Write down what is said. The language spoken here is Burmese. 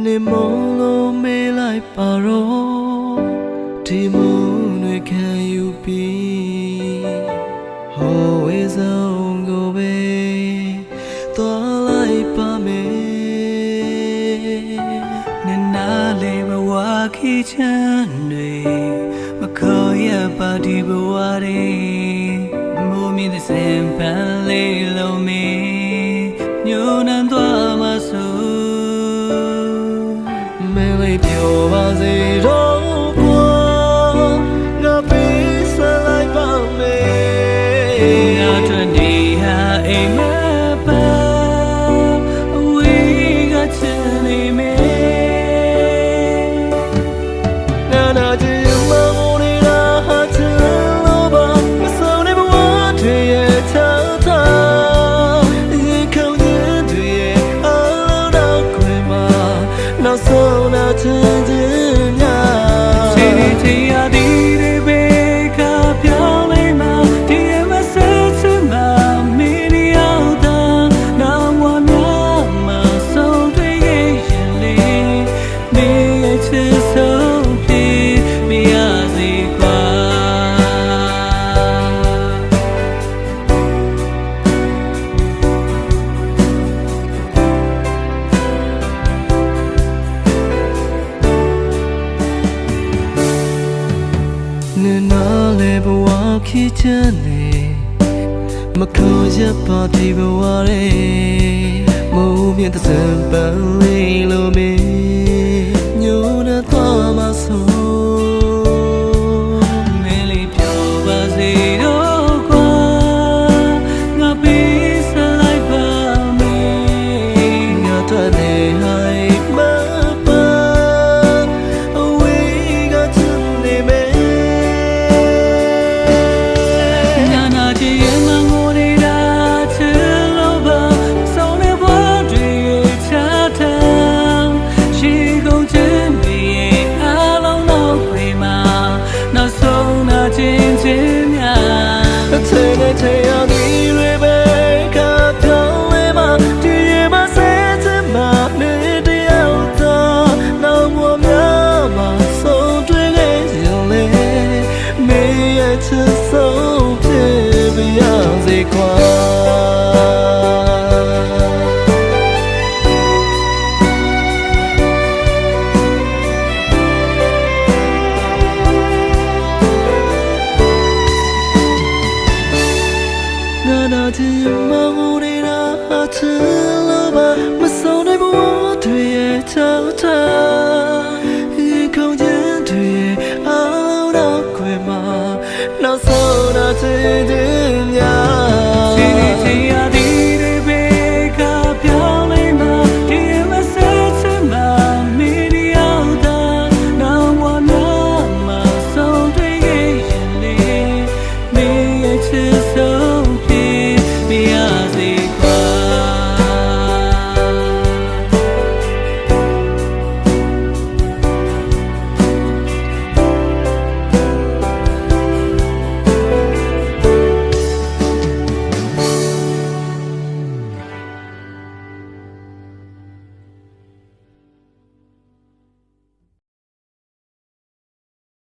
နေမလို့မေးလိုက်ပါတော့ဒီမုန်းတွေခံယူပြီးဟိုဝေးဆုံးကိုပဲသွားလိုက်ပါမယ်နေနာလေးဘဝခီးချမ်းတွေမခေါ်ရပါဒီဘဝတွေမိုးမြင့်တဲ့စံပန်းလေးလုံးမီညှို့နှံသွားမှာဆိုမင်းလေးပြောပါစေတော့ကွာငါပေးစလိုက်ပါမယ်ငါတို့နေဟာအိမ်မပါအဝေးကချင်နေမယ်နာကြည့်မမိုးနေတာဟာချင်လို့ပါမဆုံးတဲ့ဘဝတွေရဲ့ချမ်းသာနောက်ဆုံးနာချင်ခြင်းများစိတ်တွေချရသည်တွေပဲကပြောင်းလဲမှဒီမဆစ်ချင်မှမင်းရောက်တာနောက်ဝမ်းများမှဆုံးတွေ့ရင်လေးနေချစ်ဆုံးဖြစ်မရစေကွာနေနာလေဘဝခီးချမ်းနေမခေါ်ရပါဒီဘဝရဲ့မိုးမြင့်တဲ့စံပန်းလေးလိုမင်း